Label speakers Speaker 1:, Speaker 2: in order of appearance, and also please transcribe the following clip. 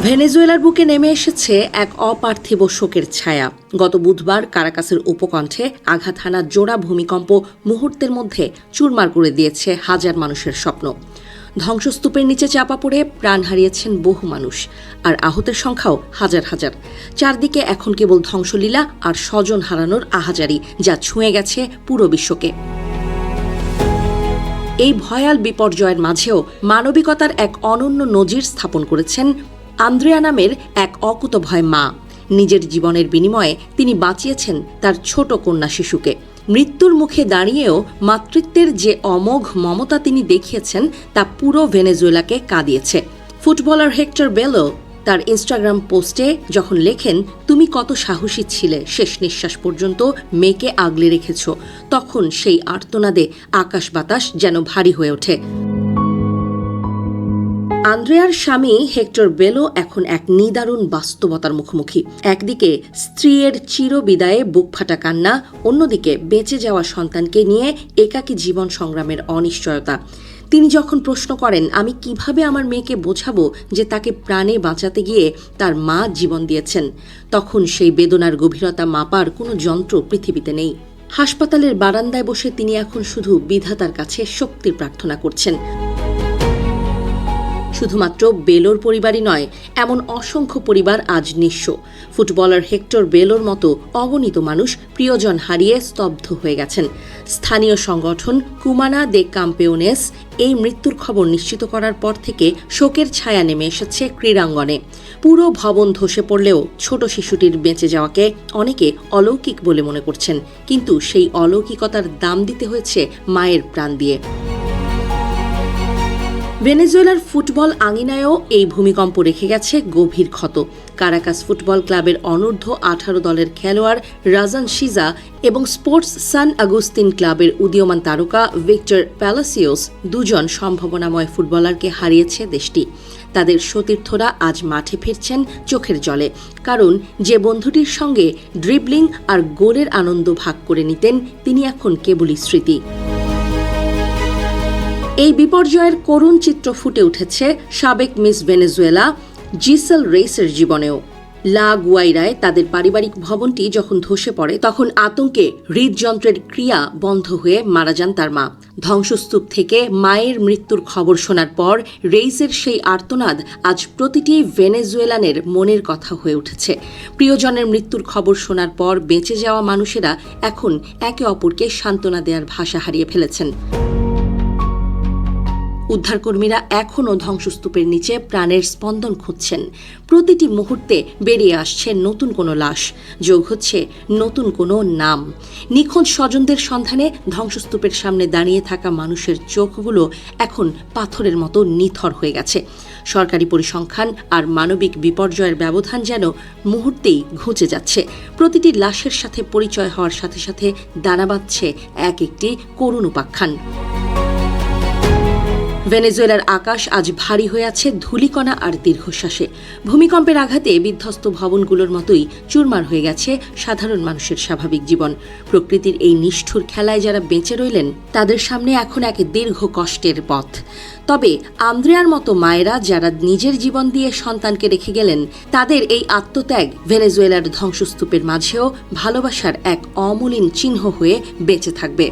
Speaker 1: ভেনেজুয়েলার বুকে নেমে এসেছে এক অপার্থিব শোকের ছায়া। গত বুধবার কারাকাসের উপকণ্ঠে আঘাত হানা জোড়া ভূমিকম্প মুহূর্তের মধ্যে চুরমার করে দিয়েছে হাজার মানুষের স্বপ্ন। ধ্বংসস্তূপের নিচে চাপা পড়ে প্রাণ হারিয়েছেন বহু মানুষ, আর আহতের সংখ্যাও হাজার হাজার। চারদিকে এখন কেবল ধ্বংসলীলা আর স্বজন হারানোর আহাজারি, যা ছুঁয়ে গেছে পুরো বিশ্বকে। এই ভয়াল বিপর্যয়ের মাঝেও মানবিকতার এক অনন্য নজির স্থাপন করেছেন আন্দ্রেয়া নামের এক অকুতভয় মা। নিজের জীবনের বিনিময়ে তিনি বাঁচিয়েছেন তার ছোট কন্যা শিশুকে। মৃত্যুর মুখে দাঁড়িয়েও মাতৃত্বের যে অমোঘ মমতা তিনি দেখিয়েছেন তা পুরো ভেনেজুয়েলাকে কাঁদিয়েছে। ফুটবলার হেক্টর বেলো তার ইনস্টাগ্রাম পোস্টে যখন লেখেন, তুমি কত সাহসী ছিলে, শেষ নিঃশ্বাস পর্যন্ত মেয়েকে আগলে রেখেছ, তখন সেই আর্তনাদে আকাশ বাতাস যেন ভারী হয়ে ওঠে। আন্দ্রেয়ার স্বামী হেক্টর বেলো এখন এক নিদারুণ বাস্তবতার মুখোমুখি। একদিকে স্ত্রীর চিরবিদায়ে বুকফাটা কান্না, অন্যদিকে বেঁচে যাওয়া সন্তানকে নিয়ে একাকী জীবন সংগ্রামের অনিশ্চয়তা। তিনি যখন প্রশ্ন করেন, আমি কিভাবে আমার মেয়েকে বোঝাবো যে তাকে প্রাণে বাঁচাতে গিয়ে তার মা জীবন দিয়েছেন, তখন সেই বেদনার গভীরতা মাপার কোনো যন্ত্র পৃথিবীতে নেই। হাসপাতালের বারান্দায় বসে তিনি এখন শুধু বিধাতার কাছে শক্তির প্রার্থনা করছেন। শুধুমাত্র বেলোর পরিবারই নয়, এমন অসংখ্য পরিবার আজ নিঃস্ব। ফুটবলার হেক্টর বেলোর মতো অগণিত মানুষ প্রিয়জন হারিয়ে স্তব্ধ হয়ে গেছেন। স্থানীয় সংগঠন কুমানা দে কাম্পেওনেস এই মৃত্যুর খবর নিশ্চিত করার পর থেকে শোকের ছায়া নেমে এসেছে ক্রীড়াঙ্গনে। পুরো ভবন ধসে পড়লেও ছোট শিশুটির বেঁচে যাওয়াকে অনেকে অলৌকিক বলে মনে করছেন, কিন্তু সেই অলৌকিকতার দাম দিতে হয়েছে মায়ের প্রাণ দিয়ে। ভেনেজুয়েলার ফুটবল আঙিনায়ও এই ভূমিকম্প রেখে গেছে গভীর ক্ষত। কারাকাস ফুটবল ক্লাবের অনূর্ধ্ব 18 দলের খেলোয়াড় রাজান শিজা এবং স্পোর্টস সান আগুস্তিন ক্লাবের উদীয়মান তারকা ভিক্টর প্যালাসিওস, দুজন সম্ভাবনাময় ফুটবলারকে হারিয়েছে দেশটি। তাদের সতীর্থরা আজ মাঠে ফিরছেন চোখের জলে, কারণ যে বন্ধুটির সঙ্গে ড্রিবলিং আর গোলের আনন্দ ভাগ করে নিতেন, তিনি এখন কেবলই স্মৃতি। এই বিপর্যয়ের করুণ চিত্র ফুটে উঠেছে সাবেক মিস ভেনেজুয়েলা জিসেল রেইসের জীবনেও। লা গুয়াইরায় তাদের পারিবারিক ভবনটি যখন ধসে পড়ে, তখন আতঙ্কে হৃদযন্ত্রের ক্রিয়া বন্ধ হয়ে মারা যান তার মা। ধ্বংসস্তূপ থেকে মায়ের মৃত্যুর খবর শোনার পর রেইসের সেই আর্তনাদ আজ প্রতিটি ভেনেজুয়েলানের মনের কথা হয়ে উঠেছে। প্রিয়জনের মৃত্যুর খবর শোনার পর বেঁচে যাওয়া মানুষেরা এখন একে অপরকে সান্ত্বনা দেওয়ার ভাষা হারিয়ে ফেলেছেন। উদ্ধারকর্মীরা এখনও ধ্বংসস্তূপের নিচে প্রাণের স্পন্দন খুঁজছেন। প্রতিটি মুহূর্তে বেরিয়ে আসছে নতুন কোনো লাশ, যোগ হচ্ছে নতুন কোনো নাম। নিখোঁজ স্বজনদের সন্ধানে ধ্বংসস্তূপের সামনে দাঁড়িয়ে থাকা মানুষের চোখগুলো এখন পাথরের মতো নিথর হয়ে গেছে। সরকারি পরিসংখ্যান আর মানবিক বিপর্যয়ের ব্যবধান যেন মুহূর্তেই ঘুচে যাচ্ছে। প্রতিটি লাশের সাথে পরিচয় হওয়ার সাথে সাথে দানা বাঁধছে এক একটি করুণ উপাখ্যান। ভেনেজুয়েলার আকাশ আজ ভারী হয়ে আছে ধূলিকণা আর দীর্ঘশ্বাসে। ভূমিকম্পের আঘাতে বিধ্বস্ত ভবনগুলোর মতোই চুরমার হয়ে গেছে সাধারণ মানুষের স্বাভাবিক জীবন। প্রকৃতির এই নিষ্ঠুর খেলায় যারা বেঁচে রইলেন, তাদের সামনে এখন এক দীর্ঘ কষ্টের পথ। তবে আন্দ্রেয়ার মতো মায়েরা যারা নিজের জীবন দিয়ে সন্তানকে রেখে গেলেন, তাদের এই আত্মত্যাগ ভেনেজুয়েলার ধ্বংসস্তূপের মাঝেও ভালোবাসার এক অমলিন চিহ্ন হয়ে বেঁচে থাকবে।